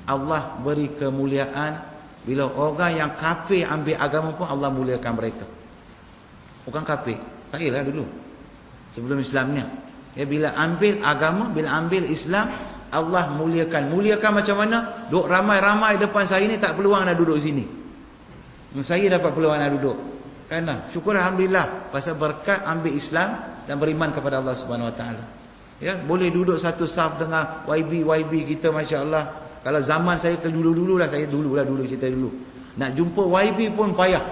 Allah beri kemuliaan bila orang yang kafir ambil agama pun Allah muliakan mereka. Bukan kafir, saya lah dulu sebelum Islamnya. Ya, bila ambil agama, bila ambil Islam, Allah muliakan. Muliakan macam mana? Duk ramai-ramai depan saya ni tak peluang nak duduk sini. Saya dapat peluang nak duduk. Kerana syukur alhamdulillah pasal berkat ambil Islam dan beriman kepada Allah Subhanahu Wa Taala. Ya, boleh duduk satu saf dengan YB kita, masya-Allah. Kalau zaman saya ke dulu saya dulu cerita dulu. Nak jumpa YB pun payah.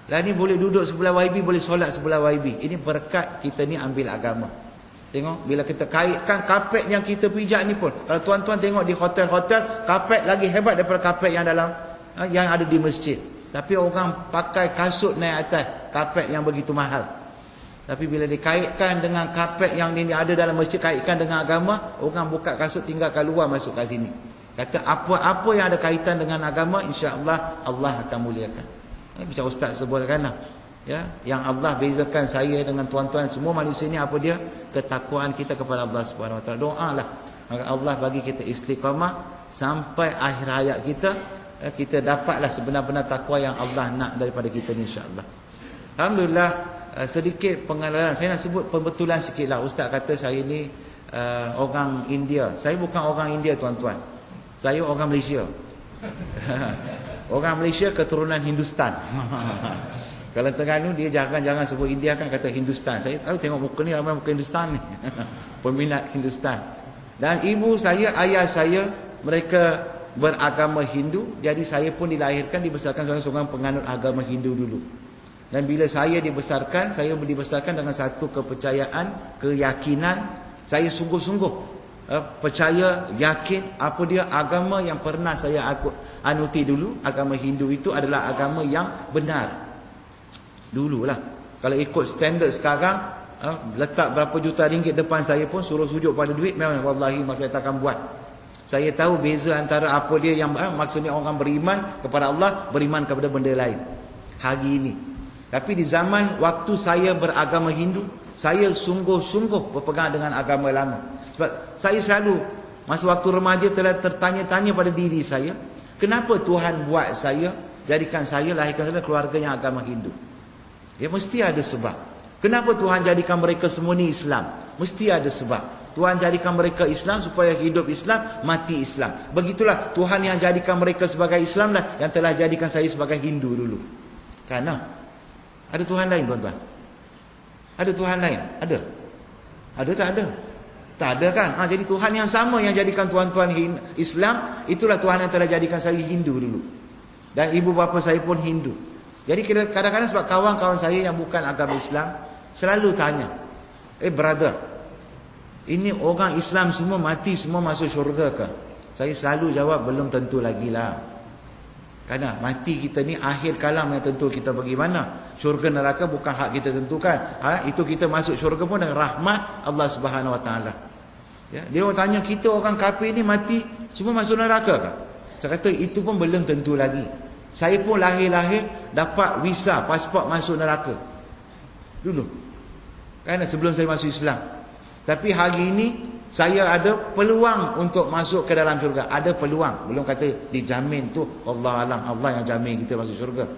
Lah ni boleh duduk sebelah YB, boleh solat sebelah YB. Ini berkat kita ni ambil agama. Tengok bila kita kaitkan kapet yang kita pijak ni pun. Kalau tuan-tuan tengok di hotel-hotel, kapet lagi hebat daripada kapet yang dalam yang ada di masjid. Tapi orang pakai kasut naik atas kapet yang begitu mahal. Tapi bila dikaitkan dengan kapet yang ini ada dalam masjid, kaitkan dengan agama, orang buka kasut tinggalkan luar masuk kat sini. Kata apa-apa yang ada kaitan dengan agama, insya-Allah Allah akan muliakan. Macam ustaz sebutkan lah. Ya, yang Allah bezakan saya dengan tuan-tuan semua manusia ni apa dia? Ketakwaan kita kepada Allah Subhanahu Wa Taala. Doalah maka Allah bagi kita istiqamah sampai akhir hayat kita, kita dapatlah sebenar-benar takwa yang Allah nak daripada kita ni, insya-Allah. Alhamdulillah, sedikit pengalaman saya nak sebut pembetulan sikitlah. Ustaz kata saya ni orang India. Saya bukan orang India, tuan-tuan. Saya orang Malaysia. Orang Malaysia keturunan Hindustan. Kalau Terengganu dia jangan sebut India, kan kata Hindustan. Saya tahu tengok muka ni ramai muka Hindustan ni. Peminat Hindustan. Dan ibu saya, ayah saya mereka beragama Hindu. Jadi saya pun dilahirkan dibesarkan seorang penganut agama Hindu dulu. Dan bila saya dibesarkan dengan satu kepercayaan, keyakinan. Saya sungguh-sungguh percaya, yakin apa dia agama yang pernah saya anuti dulu. Agama Hindu itu adalah agama yang benar. Dululah. Kalau ikut standard sekarang, letak berapa juta ringgit depan saya pun suruh sujud pada duit, memang wallahi saya takkan buat. Saya tahu beza antara apa dia yang maksudnya orang beriman kepada Allah, beriman kepada benda lain. Hari ini. Tapi di zaman waktu saya beragama Hindu, saya sungguh-sungguh berpegang dengan agama lama. Sebab saya selalu masa waktu remaja telah tertanya-tanya pada diri saya, kenapa Tuhan buat saya, jadikan saya, lahirkan saya keluarga yang agama Hindu? Ya, mesti ada sebab. Kenapa Tuhan jadikan mereka semua ni Islam? Mesti ada sebab. Tuhan jadikan mereka Islam supaya hidup Islam, mati Islam. Begitulah Tuhan yang jadikan mereka sebagai Islam lah yang telah jadikan saya sebagai Hindu dulu. Karena ada Tuhan lain, tuan-tuan? Ada Tuhan lain? Ada? Ada tak ada? Tak ada, kan? Jadi Tuhan yang sama yang jadikan tuan-tuan Islam, itulah Tuhan yang telah jadikan saya Hindu dulu. Dan ibu bapa saya pun Hindu. Jadi kadang-kadang sebab kawan-kawan saya yang bukan agama Islam selalu tanya, brother, ini orang Islam semua mati semua masuk syurga ke? Saya selalu jawab, belum tentu lagi lah. Kerana mati kita ni akhir kalam yang tentu kita pergi mana. Syurga neraka bukan hak kita tentukan. Itu kita masuk syurga pun dengan rahmat Allah Subhanahu Wa Taala. Ya, dia orang tanya, kita orang kafir ni mati semua masuk neraka ke? Saya kata itu pun belum tentu lagi. Saya pun lahir-lahir dapat visa, pasport masuk neraka dulu, kerana sebelum saya masuk Islam. Tapi hari ini saya ada peluang untuk masuk ke dalam syurga. Ada peluang, belum kata dijamin tu. Allah alam, Allah yang jamin kita masuk syurga.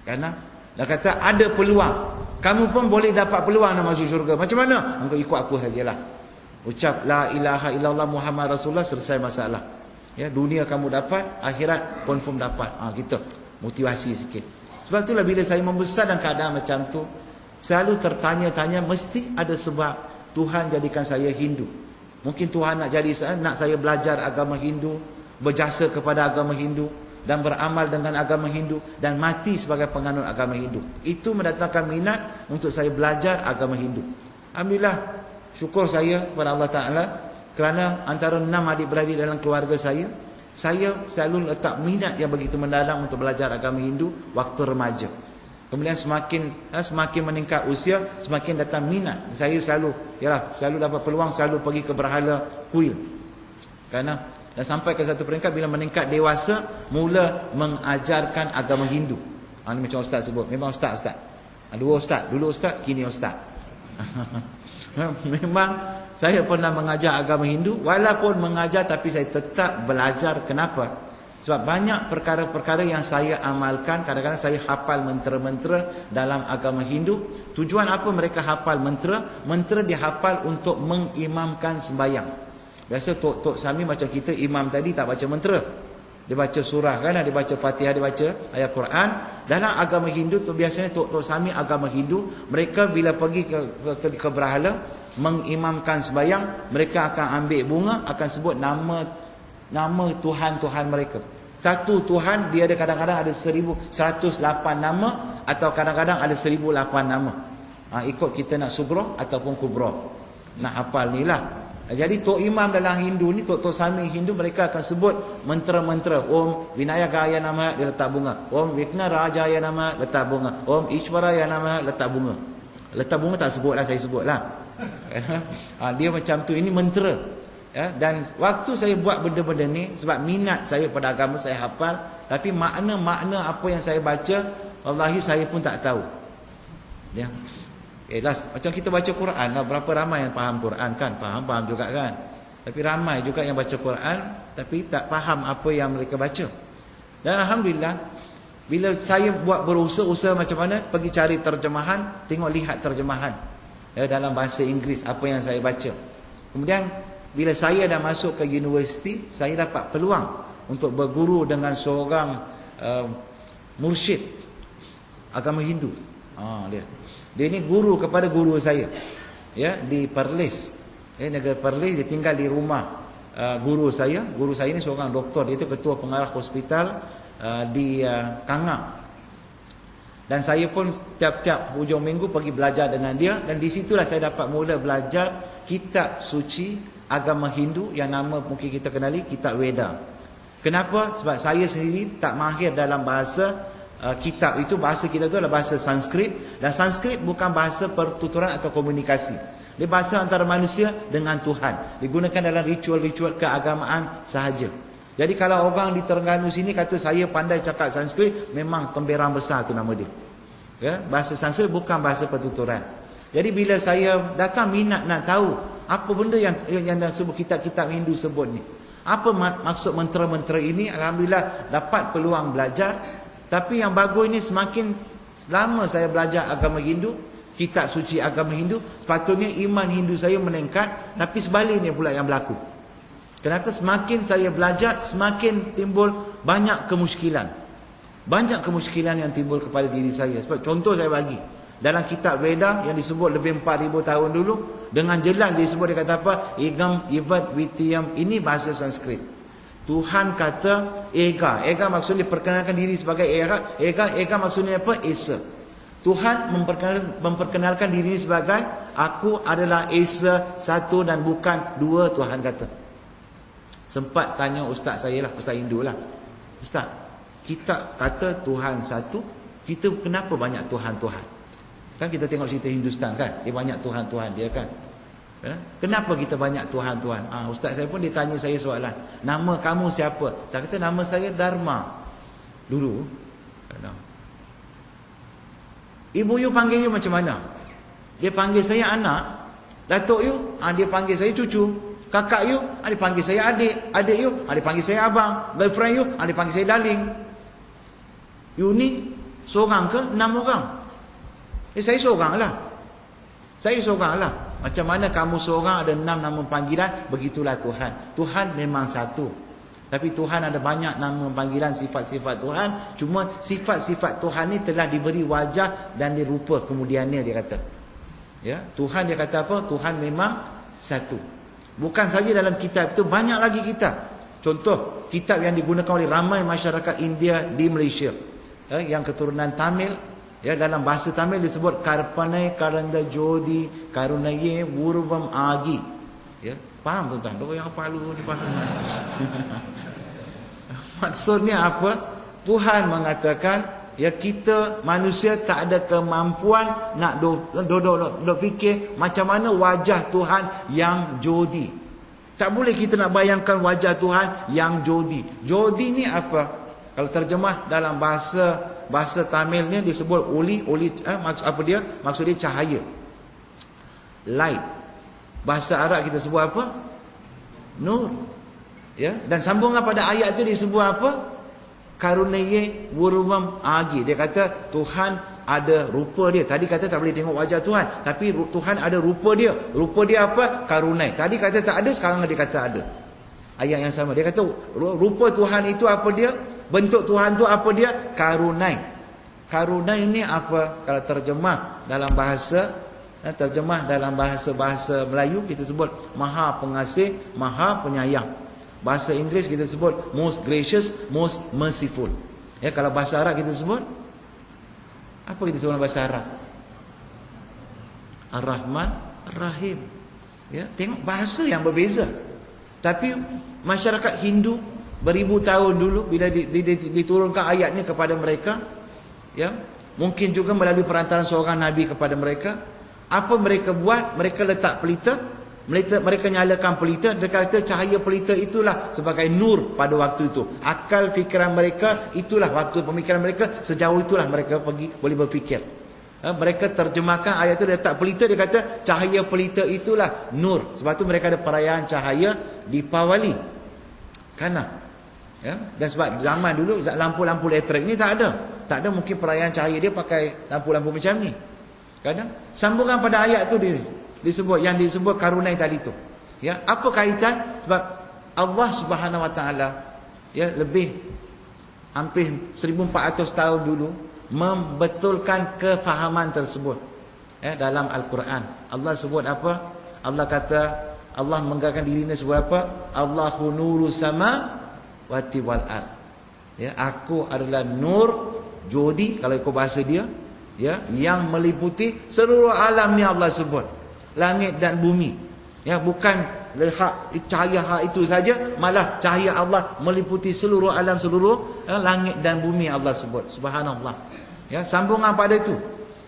Kerana dah kata ada peluang. Kamu pun boleh dapat peluang nak masuk syurga. Macam mana? Engkau ikut aku sajalah. Ucap la ilaha illallah Muhammad Rasulullah, selesai masalah. Ya, dunia kamu dapat, akhirat confirm dapat. Kita motivasi sikit. Sebab itulah bila saya membesar dalam keadaan macam tu, selalu tertanya-tanya, mesti ada sebab Tuhan jadikan saya Hindu. Mungkin Tuhan nak saya belajar agama Hindu, berjasa kepada agama Hindu dan beramal dengan agama Hindu dan mati sebagai penganut agama Hindu. Itu mendatangkan minat untuk saya belajar agama Hindu. Alhamdulillah, syukur saya kepada Allah Ta'ala kerana antara 6 adik-beradik dalam keluarga saya selalu letak minat yang begitu mendalam untuk belajar agama Hindu waktu remaja. Kemudian semakin meningkat usia, semakin datang minat. Saya selalu dapat peluang, selalu pergi ke berhala kuil. Kerana dan sampai ke satu peringkat bila meningkat dewasa, mula mengajarkan agama Hindu. Ini macam ustaz sebut, memang ustaz. Dua ustaz, dulu ustaz, kini ustaz. Memang saya pernah mengajar agama Hindu. Walaupun mengajar, tapi saya tetap belajar. Kenapa? Sebab banyak perkara-perkara yang saya amalkan. Kadang-kadang saya hafal mentera-mentera dalam agama Hindu. Tujuan apa mereka hafal mentera? Mentera dihafal untuk mengimamkan sembahyang. Biasa Tok Sami macam kita, imam tadi tak baca mentera. Dia baca surah kan, dia baca Fatihah, dia baca ayat Quran. Dalam agama Hindu tu biasanya Tok Sami agama Hindu, mereka bila pergi ke berhala mengimamkan sembahyang, mereka akan ambil bunga, akan sebut nama Tuhan-Tuhan mereka. Satu Tuhan dia ada kadang-kadang ada 1108 nama, atau kadang-kadang ada 1008 nama. Ikut kita nak sugroh ataupun kubroh, nak hafal ni lah. Jadi Tok Imam dalam Hindu ni, Tok Sami Hindu, mereka akan sebut mentera-mentera. Om Vinayagaya nama, dia letak bunga. Om Vikna Rajaya nama, letak bunga. Om Ishwaraya nama, letak bunga. Letak bunga tak sebut lah, saya sebut lah. Dia macam tu, ini mentera. Dan waktu saya buat benda-benda ni, sebab minat saya pada agama, saya hafal. Tapi makna-makna apa yang saya baca, wallahi saya pun tak tahu. Macam kita baca Quran lah, berapa ramai yang faham Quran kan? Faham juga kan? Tapi ramai juga yang baca Quran tapi tak faham apa yang mereka baca. Dan Alhamdulillah, bila saya buat berusaha macam mana, pergi cari terjemahan, lihat terjemahan dalam bahasa Inggeris apa yang saya baca. Kemudian bila saya dah masuk ke universiti, saya dapat peluang untuk berguru dengan seorang mursyid agama Hindu. Dia ni guru kepada guru saya, di Perlis, negara Perlis. Dia tinggal di rumah guru saya. Guru saya ni seorang doktor, dia tu ketua pengarah hospital di Kangang. Dan saya pun tiap-tiap hujung minggu pergi belajar dengan dia. Dan di situlah saya dapat mula belajar kitab suci agama Hindu yang nama mungkin kita kenali, kitab Veda. Kenapa? Sebab saya sendiri tak mahir dalam bahasa kitab itu. Bahasa kita itu adalah bahasa Sanskrit. Dan Sanskrit bukan bahasa pertuturan atau komunikasi. Dia bahasa antara manusia dengan Tuhan. Digunakan dalam ritual-ritual keagamaan sahaja. Jadi kalau orang di Terengganu sini kata saya pandai cakap Sanskrit, memang temberang besar tu nama dia. Bahasa Sanskrit bukan bahasa pertuturan. Jadi bila saya datang minat nak tahu apa benda yang sebut kitab-kitab Hindu sebut ni, apa maksud mentera-mentera ini, Alhamdulillah dapat peluang belajar. Tapi yang bagus ini, semakin selama saya belajar agama Hindu, kitab suci agama Hindu, sepatutnya iman Hindu saya meningkat. Tapi sebaliknya pula yang berlaku. Kenapa? Semakin saya belajar, semakin timbul banyak kemusykilan. Banyak kemusykilan yang timbul kepada diri saya. Sebab contoh saya bagi, dalam kitab Veda yang disebut lebih 4,000 tahun dulu, dengan jelas disebut, dia kata apa? Igam, Ivad, Vityam. Ini bahasa Sanskrit. Tuhan kata Ega. Ega maksudnya perkenalkan diri sebagai Ega. Ega maksudnya apa? Esa. Tuhan memperkenalkan diri sebagai aku adalah Esa, satu dan bukan dua. Tuhan kata. Sempat tanya ustaz saya lah, ustaz Hindu lah, ustaz, kita kata Tuhan satu, kita kenapa banyak Tuhan-Tuhan? Kan kita tengok cerita Hindustan kan, dia banyak Tuhan-Tuhan dia kan. Kenapa kita banyak Tuhan-Tuhan? Ustaz saya pun dia tanya saya soalan, nama kamu siapa? Saya kata nama saya Dharma. Dulu ibu you panggil you macam mana? Dia panggil saya anak. Datuk you, dia panggil saya cucu. Kakak you, dia panggil saya adik. Adik you, dia panggil saya abang. Girlfriend you, dia panggil saya darling. You ni seorang ke 6 orang? Saya seorang lah. Saya seorang lah. Macam mana kamu seorang ada 6 nama panggilan? Begitulah Tuhan. Tuhan memang satu. Tapi Tuhan ada banyak nama panggilan, sifat-sifat Tuhan. Cuma sifat-sifat Tuhan ni telah diberi wajah dan dirupa kemudiannya, dia kata. Tuhan dia kata apa? Tuhan memang satu. Bukan saja dalam kitab itu, banyak lagi kitab. Contoh, kitab yang digunakan oleh ramai masyarakat India di Malaysia. Yang keturunan Tamil. Dalam bahasa Tamil disebut Karpanai Karanda Jodi Karunaye Wurvam Agi. Faham tuan-tuan? Orang yang palu ni faham. Maksudnya apa? Tuhan mengatakan, kita manusia tak ada kemampuan nak duduk fikir macam mana wajah Tuhan yang jodi. Tak boleh kita nak bayangkan wajah Tuhan yang jodi. Jodi ni apa? Kalau terjemah dalam bahasa Tamil ni disebut oli, maksud apa dia? Maksud dia cahaya. Light. Bahasa Arab kita sebut apa? Nur. Ya, dan sambungan pada ayat itu disebut apa? Karuniai wurumam agi. Dia kata Tuhan ada rupa dia. Tadi kata tak boleh tengok wajah Tuhan, tapi Tuhan ada rupa dia. Rupa dia apa? Karunai. Tadi kata tak ada, sekarang dia kata ada. Ayat yang sama. Dia kata rupa Tuhan itu apa dia? Bentuk Tuhan tu apa dia? Karunai. Karunai ini apa? Kalau terjemah dalam bahasa Melayu kita sebut Maha Pengasih, Maha Penyayang. Bahasa Inggeris kita sebut most gracious, most merciful. Ya, kalau bahasa Arab kita sebut apa kita sebut bahasa Arab? Ar-Rahman, Ar-Rahim. Ya, tengok bahasa yang berbeza. Tapi masyarakat Hindu beribu tahun dulu bila diturunkan ayat ni kepada mereka, ya, mungkin juga melalui perantaraan seorang nabi kepada mereka, apa mereka buat? Mereka letak pelita. Mereka nyalakan pelita. Dia kata cahaya pelita itulah sebagai nur pada waktu itu. Akal fikiran mereka itulah, waktu pemikiran mereka sejauh itulah mereka pergi boleh berfikir. Mereka terjemahkan ayat itu, letak pelita. Dia kata cahaya pelita itulah nur. Sebab tu mereka ada perayaan cahaya Deepawali. Kana, ya? Dan sebab zaman dulu lampu-lampu elektrik ni tak ada. Tak ada, mungkin perayaan cahaya dia pakai lampu-lampu macam ni. Kadang sambungan pada ayat tu disebut yang disebut karunai tadi tu. Ya, apa kaitan? Sebab Allah Subhanahu Wa Taala, ya, lebih hampir 1400 tahun dulu membetulkan kefahaman tersebut. Ya, dalam Al-Quran Allah sebut apa? Allah kata, Allah mengatakan dirinya sebut apa? Allahu nuru samawati wal ard. Ya, aku adalah nur jodi kalau ikut bahasa dia, ya, yang meliputi seluruh alam ni. Allah sebut langit dan bumi. Ya, bukan cahaya hak itu saja, malah cahaya Allah meliputi seluruh alam, seluruh langit dan bumi. Allah sebut. Subhanallah. Ya, sambungan pada itu.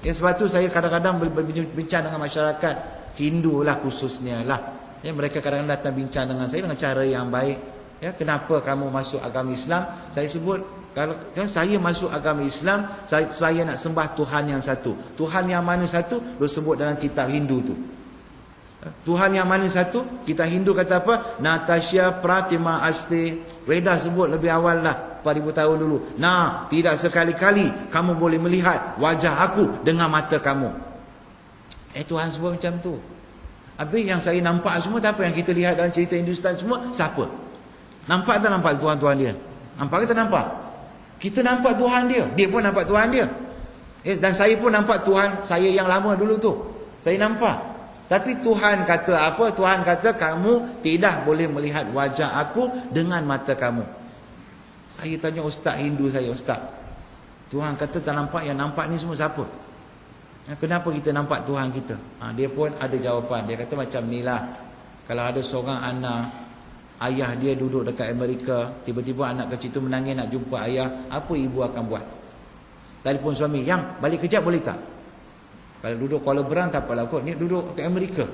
Ya, sebab tu saya kadang-kadang berbincang dengan masyarakat Hindu lah khususnya lah. Ya, mereka kadang-kadang datang bincang dengan saya dengan cara yang baik. Ya, kenapa kamu masuk agama Islam? Saya sebut, kalau saya masuk agama Islam, saya nak sembah Tuhan yang satu. Tuhan yang mana satu? Dia sebut dalam kitab Hindu tu. Tuhan yang mana satu? Kita Hindu kata apa? Natasya Pratima Aste. Weda sebut lebih awal lah, 4000 tahun dulu. Nah, tidak sekali-kali kamu boleh melihat wajah aku dengan mata kamu. Tuhan sebut macam tu. Habis yang saya nampak semua tak apa, yang kita lihat dalam cerita Hindustan semua, siapa? Nampak tak nampak Tuhan-Tuhan dia? Nampak ke tak nampak? Kita nampak Tuhan dia, dia pun nampak Tuhan dia. Dan saya pun nampak Tuhan saya yang lama dulu tu. Saya nampak. Tapi Tuhan kata apa? Tuhan kata kamu tidak boleh melihat wajah aku dengan mata kamu. Saya tanya ustaz Hindu saya, ustaz, Tuhan kata tak nampak, yang nampak ni semua siapa? Kenapa kita nampak Tuhan kita? Dia pun ada jawapan. Dia kata macam ni lah. Kalau ada seorang anak, ayah dia duduk dekat Amerika, tiba-tiba anak kecil tu menangis nak jumpa ayah, apa ibu akan buat? Telefon suami, yang balik kejap boleh tak? Kalau duduk Kuala Berang tak apalah kot, ni duduk ke Amerika.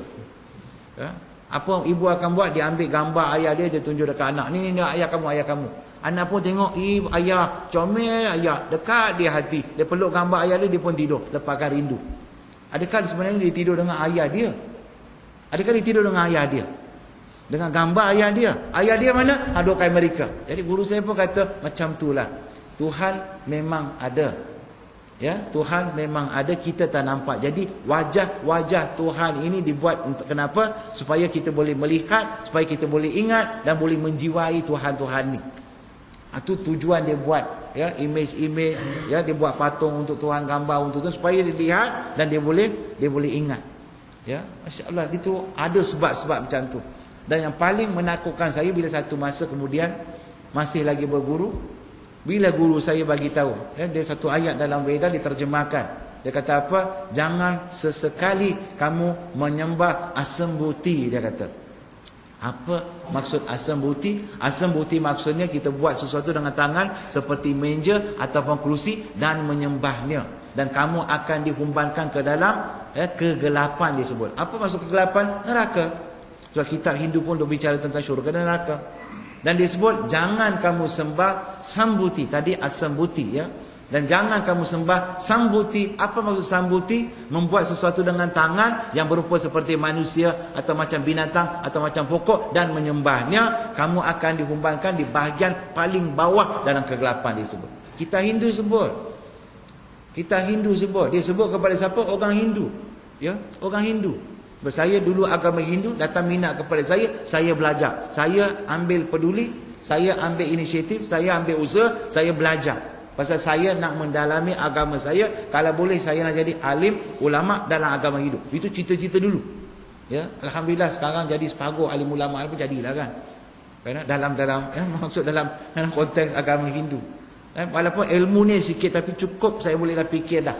Ya? Apa ibu akan buat? Dia ambil gambar ayah dia, dia tunjuk dekat anak. Ni ayah kamu, ayah kamu. Anak pun tengok, ayah comel, ayah dekat dia hati. Dia peluk gambar ayah dia, dia pun tidur, lepaskan rindu. Adakah sebenarnya dia tidur dengan ayah dia? Adakah dia tidur dengan ayah dia? Dengan gambar ayah dia. Ayah dia mana? Duduk ke Amerika. Jadi guru saya pun kata macam itulah. Tuhan memang ada. Ya, Tuhan memang ada, kita tak nampak. Jadi wajah-wajah Tuhan ini dibuat untuk kenapa? Supaya kita boleh melihat, supaya kita boleh ingat dan boleh menjiwai Tuhan-Tuhan ni. Itu tujuan dia buat, ya, image-image, ya, dia buat patung untuk Tuhan, gambar untuk Tuhan supaya dia lihat dan dia boleh ingat. Ya, masya-Allah, itu ada sebab-sebab macam tu. Dan yang paling menakutkan saya bila satu masa kemudian masih lagi berguru, bila guru saya bagi tahu, ya, dia satu ayat dalam Veda diterjemahkan. Dia kata apa? Jangan sesekali kamu menyembah Asambuti, dia kata. Apa maksud Asambuti? Asambuti maksudnya kita buat sesuatu dengan tangan seperti meja ataupun kerusi dan menyembahnya. Dan kamu akan dihumbankan ke dalam, ya, kegelapan disebut. Apa maksud kegelapan? Neraka. Sebab kitab Hindu pun berbicara tentang syurga dan neraka. Dan disebut jangan kamu sembah Sambuti. Tadi Asambuti, ya. Dan jangan kamu sembah sambuti. Apa maksud sambuti? Membuat sesuatu dengan tangan yang berupa seperti manusia atau macam binatang atau macam pokok dan menyembahnya. Kamu akan dihumbankan di bahagian paling bawah dalam kegelapan disebut. Kita Hindu sebut. Dia sebut kepada siapa? Orang Hindu. Ya, orang Hindu. Saya dulu agama Hindu, datang minat kepada saya belajar. Saya ambil peduli, saya ambil inisiatif, saya ambil usaha, saya belajar. Pasal saya nak mendalami agama saya. Kalau boleh saya nak jadi alim, ulama dalam agama hidup. Itu cita-cita dulu. Ya, alhamdulillah sekarang jadi separuh alim ulama pun jadilah kan. Kerana dalam maksud dalam konteks agama Hindu. Walaupun ilmu ni sikit tapi cukup saya bolehlah fikir dah.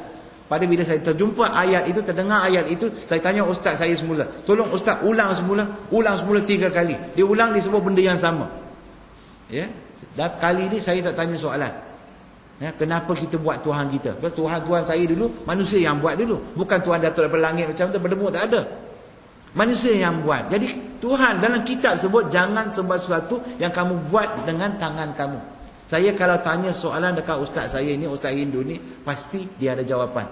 Pada bila saya terjumpa ayat itu, terdengar ayat itu, saya tanya ustaz saya semula. Tolong ustaz ulang semula 3 kali. Dia ulang, dia sebut benda yang sama. Ya. Dan kali ni saya tak tanya soalan. Ya, kenapa kita buat Tuhan kita? Tuhan saya dulu, manusia yang buat dulu. Bukan Tuhan datuk daripada langit macam tu, berdemu tak ada. Manusia yang buat. Jadi Tuhan dalam kitab sebut, jangan sembah sesuatu yang kamu buat dengan tangan kamu. Saya kalau tanya soalan dekat ustaz saya ni, ustaz Hindu ni, pasti dia ada jawapan.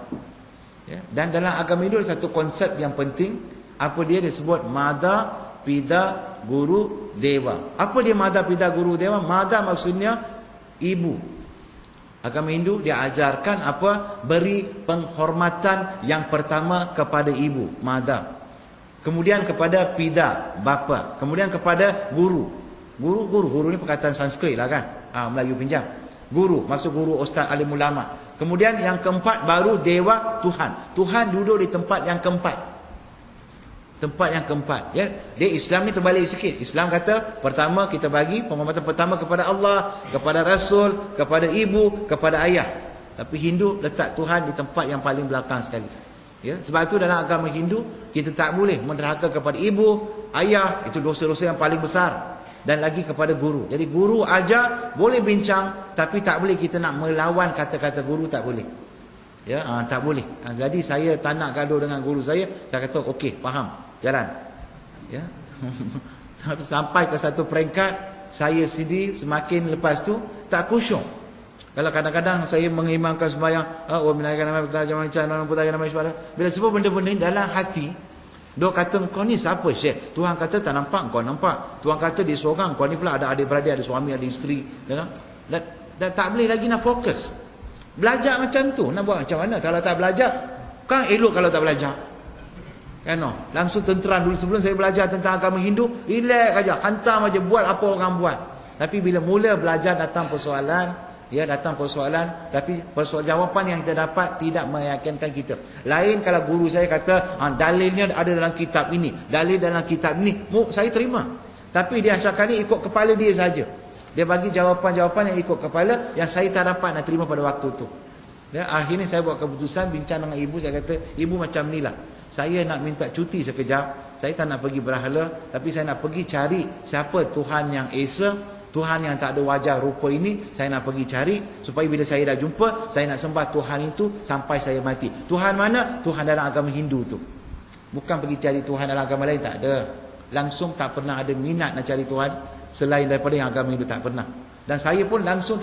Ya. Dan dalam agama Hindu satu konsep yang penting. Apa dia disebut? Mada, Pida, Guru, Dewa. Apa dia Mada, Pida, Guru, Dewa? Mada maksudnya ibu. Agama Hindu dia ajarkan apa? Beri penghormatan yang pertama kepada ibu, Mada. Kemudian kepada Pida, bapa. Kemudian kepada guru. Guru ni perkataan Sanskrit lah kan. Melayu pinjam. Guru, maksud guru, ustaz, alim ulama. Kemudian yang keempat baru Dewa, Tuhan. Tuhan duduk di tempat yang keempat. Tempat yang keempat, ya. Dia Islam ni terbalik sikit. Islam kata pertama kita bagi penghormatan pertama kepada Allah, kepada Rasul, kepada ibu, kepada ayah. Tapi Hindu letak Tuhan di tempat yang paling belakang sekali. Ya, sebab itu dalam agama Hindu kita tak boleh menderhaka kepada ibu, ayah, itu dosa-dosa yang paling besar. Dan lagi kepada guru. Jadi guru ajar boleh bincang, tapi tak boleh kita nak melawan kata-kata guru, tak boleh. Ya, tak boleh. Jadi saya tak nak gaduh dengan guru saya kata okey, faham. Jalan. Ya. Sampai ke satu peringkat saya sendiri semakin lepas tu tak khusyuk. Kalau kadang-kadang saya mengimamkan sembahyang, wa minakan nama kita jaman cana putaya nama isbara. Bila sebut benda-benda ni dalam hati, dok kata kau ni siapa Syekh? Tuhan kata tak nampak, kau nampak. Tuhan kata dia seorang, kau ni pula ada adik-beradik, ada suami, ada isteri, dan tak boleh lagi nak fokus. Belajar macam tu, nak buat macam mana? Kalau tak belajar, kan elok kalau tak belajar. Kan langsung tenteran dulu sebelum saya belajar tentang agama Hindu, relax aja, hantam aja, buat apa orang buat. Tapi bila mula belajar datang persoalan, tapi jawapan yang kita dapat tidak meyakinkan kita. Lain kalau guru saya kata dalilnya ada dalam kitab ini, dalil dalam kitab ini, saya terima. Tapi dia asyakkan ni ikut kepala dia saja. Dia bagi jawapan-jawapan yang ikut kepala yang saya tak dapat nak terima pada waktu tu. Ya, akhirnya saya buat keputusan, bincang dengan ibu, saya kata, ibu macam ni lah. Saya nak minta cuti sekejap. Saya tak nak pergi berhala, tapi saya nak pergi cari siapa Tuhan yang Esa, Tuhan yang tak ada wajah rupa ini. Saya nak pergi cari supaya bila saya dah jumpa, saya nak sembah Tuhan itu sampai saya mati. Tuhan mana? Tuhan dalam agama Hindu tu. Bukan pergi cari Tuhan dalam agama lain, tak ada. Langsung tak pernah ada minat nak cari Tuhan selain daripada yang agama Hindu, tak pernah. Dan saya pun langsung